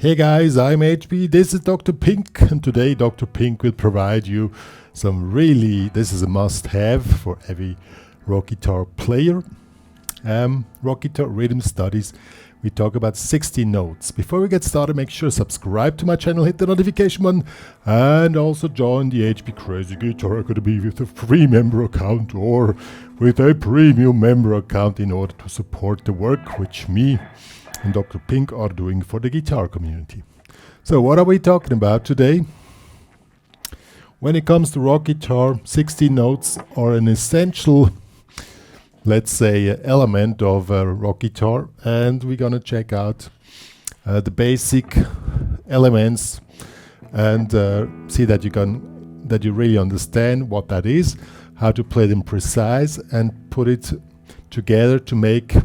Hey guys, I'm HP, this is Dr. Pink, and today Dr. Pink will provide you this is a must-have for every rock guitar player. Rock guitar rhythm studies. We talk about 60 notes. Before we get started, make sure to subscribe to my channel, hit the notification button, and also join the HPCrazy Guitar Academy with a free member account or with a premium member account in order to support the work which me and Dr. Pink are doing for the guitar community. So what are we talking about today? When it comes to rock guitar, 60 notes are an essential, let's say, element of a rock guitar, and we're gonna check out the basic elements and see that you really understand what that is, how to play them precise, and put it together to make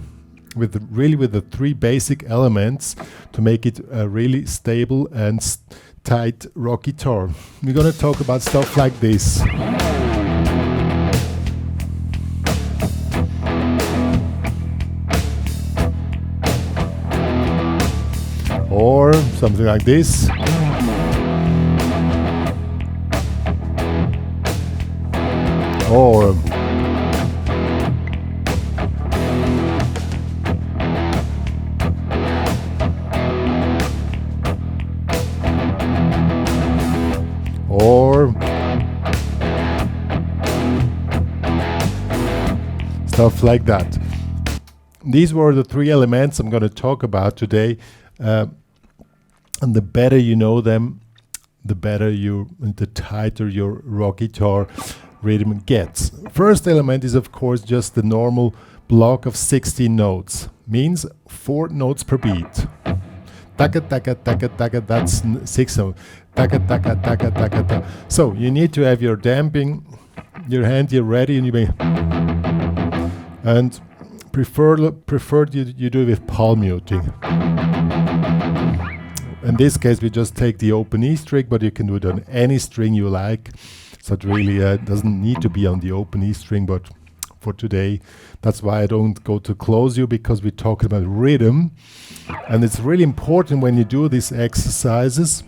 with the three basic elements to make it a really stable and tight rock guitar. We're gonna talk about stuff like this. Or something like this. Or stuff like that. These were the three elements I'm going to talk about today, and the better you know them, the tighter your rock guitar rhythm gets. First element is of course just the normal block of 16 notes, means 4 notes per beat. Taka taka taka taka, that's 6 notes. Taka taka taka taka taka. So you need to have your damping, your hand here ready, and preferred you do it with palm muting. In this case, we just take the open E string, but you can do it on any string you like. So it really doesn't need to be on the open E string, but for today, that's why I don't go to close you, because we're talking about rhythm. And it's really important when you do these exercises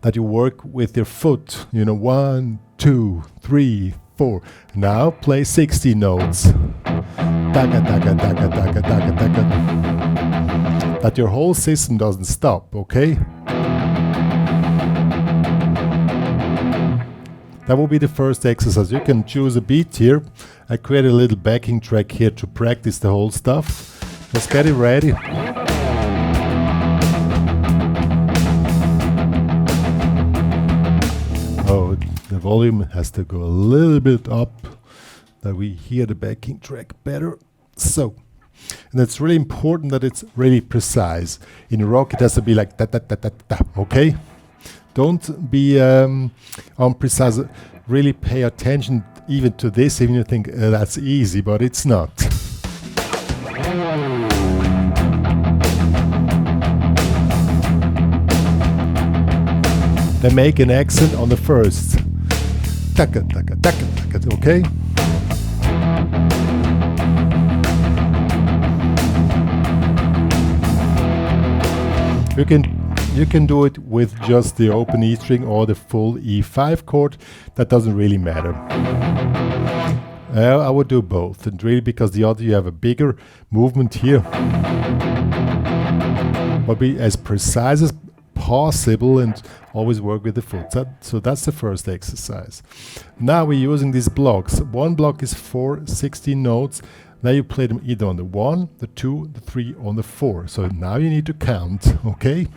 that you work with your foot. 1, 2, 3, 4. Now play 60 notes. Taka, taka, taka, taka, taka, taka. That your whole system doesn't stop, okay? That will be the first exercise. You can choose a beat here. I created a little backing track here to practice the whole stuff. Let's get it ready. Oh, the volume has to go a little bit up that we hear the backing track better. So, and it's really important that it's really precise. In rock, it has to be like da da da da da. Okay? Don't be unprecise. Really pay attention even to this, even you think that's easy, but it's not. Then make an accent on the first. Taka, taka, taka, taka, okay? You can do it with just the open E string or the full E5 chord. That doesn't really matter. I would do both, and really because the other you have a bigger movement here. But be as precise as possible and always work with the foot. So that's the first exercise. Now we're using these blocks. One block is 4 16 notes. Now you play them either on the 1, the 2, the 3, or the 4. So now you need to count, okay?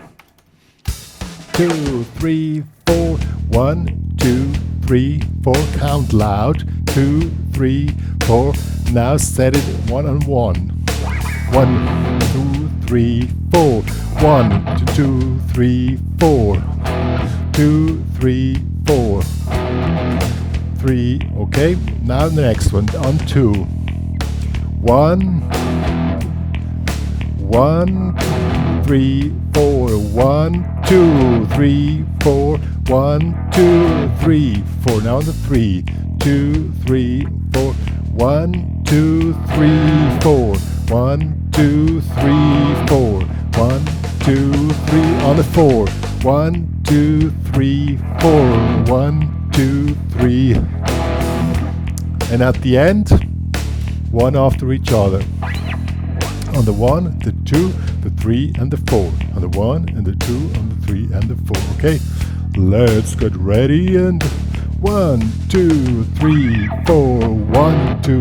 2, 3, 4. 1, 2, 3, 4. Count loud. 2, 3, 4. Now set it 1 on 1. 1, 2, 3, 4. 1, 2, 3, 4. 2, 3, 4. 3. Okay. Now the next one on 2. 1, 3, 4. 1, 2, 3, 4. 1, 2, 3, 4. Now on the 3. 2, 3, 4. 1, 2, 3, 4. 1, 2, 3, 4. 1, 2, 3 on the 4. 1, 2, 3, 4. 1, 2, 3. And at the end, one after each other. On the 1, the 2, the 3 and the 4. On the 1 and the 2, on the 3 and the 4. Okay, let's get ready and 1, 2, 3, 4. 1, 2,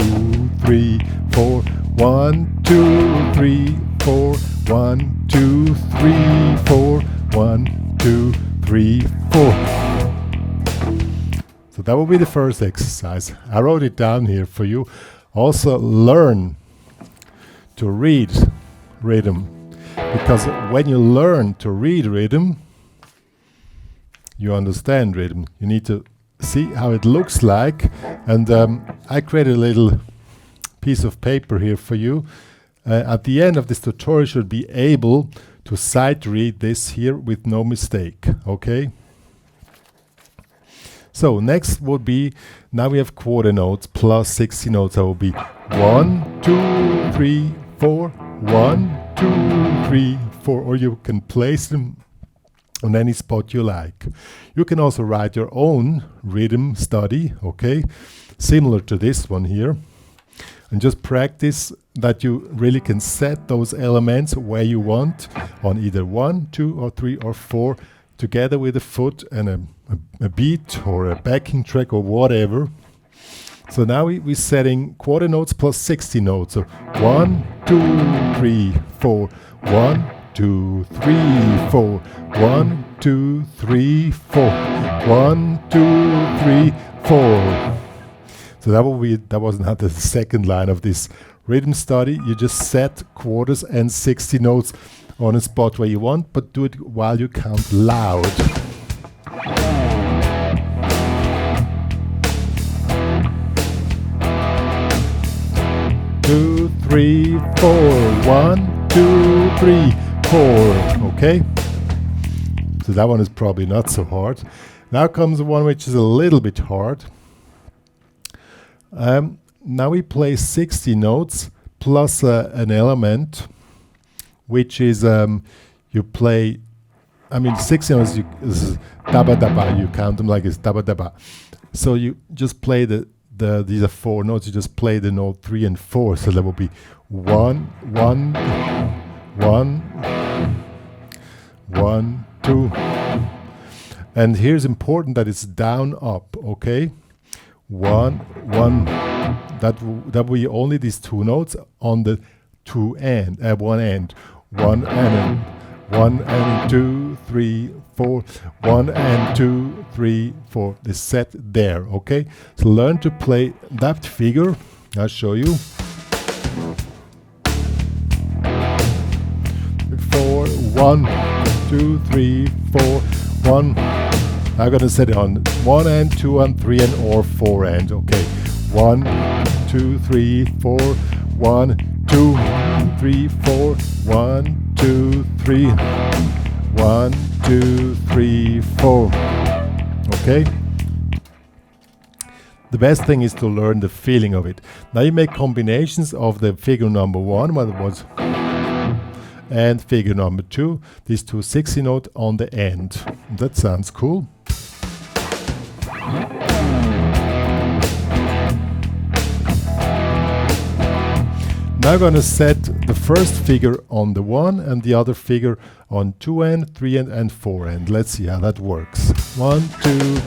3, 4. 1, 2, 3, 4. 1, 2, 3, 4. 1, 2, 3, 4. So that will be the first exercise. I wrote it down here for you. Also learn to read rhythm, because when you learn to read rhythm, you understand rhythm. You need to see how it looks like, and I created a little piece of paper here for you. At the end of this tutorial, you should be able to sight read this here with no mistake. Okay. So next would be, now we have quarter notes plus 60 notes. That will be 1, 2, 3, 4. 1, 2, 3, 4. Or you can place them on any spot you like. You can also write your own rhythm study, okay, similar to this one here. And just practice that you really can set those elements where you want on either 1, 2, or 3, or 4, together with a foot and a beat or a backing track or whatever. So now we're setting quarter notes plus 60 notes. So 1, 2, 3, 4. 1, 2, 3, 4. 1, 2, 3, 4. 1, 2, 3, 4. So that was not the second line of this rhythm study. You just set quarters and 60 notes on a spot where you want, but do it while you count loud. Two, 3, 4. 1, 2, 3, 4. Okay? So that one is probably not so hard. Now comes one which is a little bit hard. Now we play 60 notes plus an element, which is you play, 60 notes, this is daba daba, you count them like it's daba daba. So you just play these are 4 notes, you just play the note 3 and 4, so that will be 1, 1, 1, 1, 2. And here's important that it's down, up, okay? 1, 1, that will be only these 2 notes on the one end. 1 and 1 and 2, 3, 4. 1 and 2, 3, 4. Is set there, okay? So learn to play that figure. I'll show you. 4, 1, 2, 3, 4, 1. I'm gonna set it on 1 and 2 and 3 and or 4 and, okay. 1, 2, 3, 4. 1, 2, 3, 4. 1, 2, 3. 1, 2, 3, 4. Okay? The best thing is to learn the feeling of it. Now you make combinations of the figure number 1, what it was, and figure number 2, these two 60 notes on the end. That sounds cool. Now I'm going to set the first figure on the 1 and the other figure on 2 and 3 and 4 and let's see how that works. 1, 2,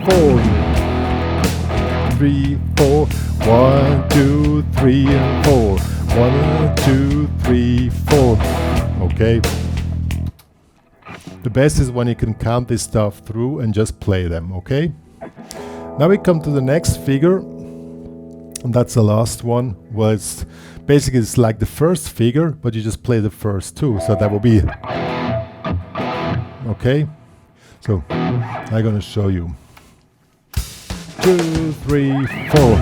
4. 3, 4. 1, 2, 3 and 4. 1, 2, 3, 4. Okay. The best is when you can count this stuff through and just play them, okay? Now we come to the next figure, and that's the last one. Well, it's basically it's like the first figure, but you just play the first 2, so that will be okay. So I'm gonna show you 2, 3, 4.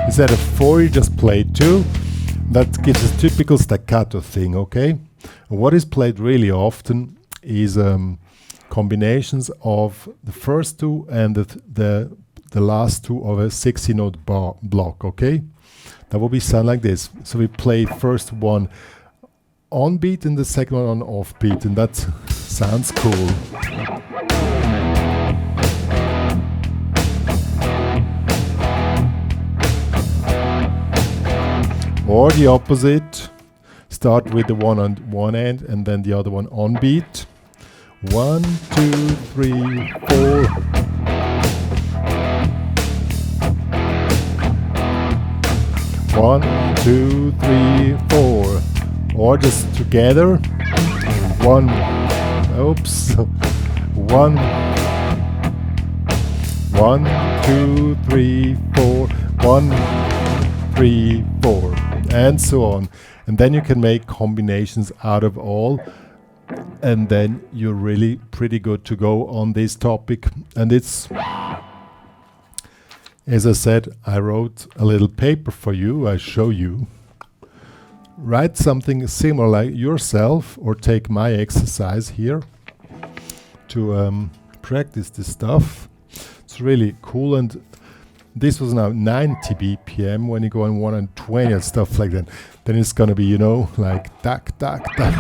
Instead of 4, you just play 2. That gives a typical staccato thing, okay? And what is played really often is combinations of the first 2 and the last 2 of a 60 note block, okay? that will be sound like this. So we play first one on beat and the second one on off beat, and that sounds cool. Or the opposite, start with the one on one end and then the other one on beat. 1, 2, 3, 4. One, 2, 3, 4. Or just together. 1, oops. 1, 1, 2, 3, 4. 1, 3, 4. And so on. And then you can make combinations out of all. And then you're really pretty good to go on this topic. And it's, as I said, I wrote a little paper for you. I show you. Write something similar like yourself, or take my exercise here to practice this stuff. It's really cool. And this was now 90 BPM. When you go on 120 and stuff like that, then it's gonna be, you know, like tack, tack, tack.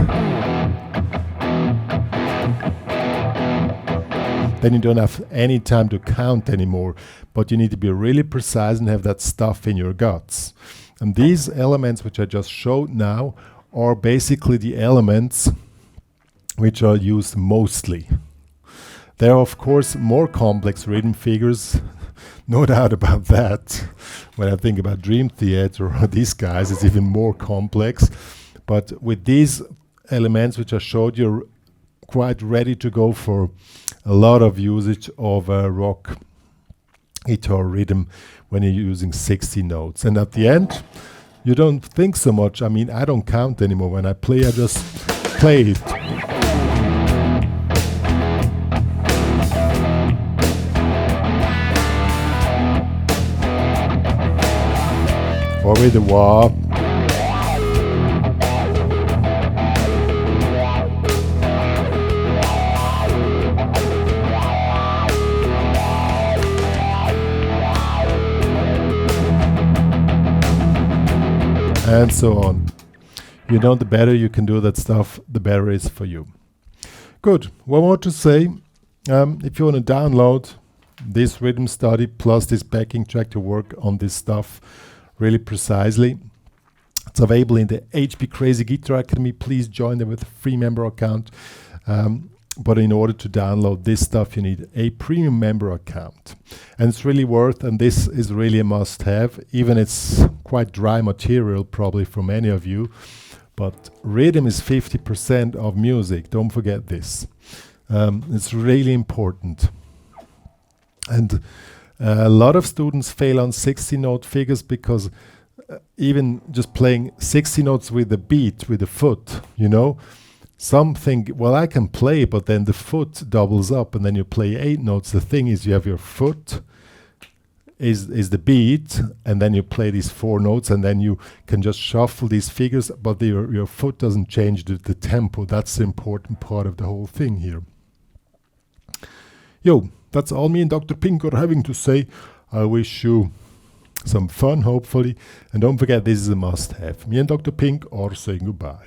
Then you don't have any time to count anymore, but you need to be really precise and have that stuff in your guts. And these elements which I just showed now are basically the elements which are used mostly. There are of course more complex rhythm figures, no doubt about that. When I think about Dream Theater or these guys, it's even more complex. But with these elements which I showed, you're quite ready to go for a lot of usage of rock guitar rhythm when you're using 60 notes. And at the end, you don't think so much. I mean, I don't count anymore. When I play, I just play it. Or with the wah. And so on. You know, the better you can do that stuff, the better it is for you. Good. One more to say. If you want to download this rhythm study plus this backing track to work on this stuff really precisely, it's available in the HPCrazy Guitar Academy. Please join them with a free member account. But in order to download this stuff, you need a premium member account. And it's really worth, and this is really a must-have. Even it's quite dry material probably for many of you. But rhythm is 50% of music. Don't forget this. It's really important. And a lot of students fail on 60-note figures because even just playing 60 notes with the beat, with the foot, you know, some think, well, I can play, but then the foot doubles up and then you play 8 notes. The thing is, you have your foot is the beat, and then you play these 4 notes, and then you can just shuffle these figures, but your foot doesn't change the tempo. That's the important part of the whole thing here. Yo, that's all me and Dr. Pink are having to say. I wish you some fun, hopefully, and don't forget, this is a must-have. Me and Dr. Pink are saying goodbye.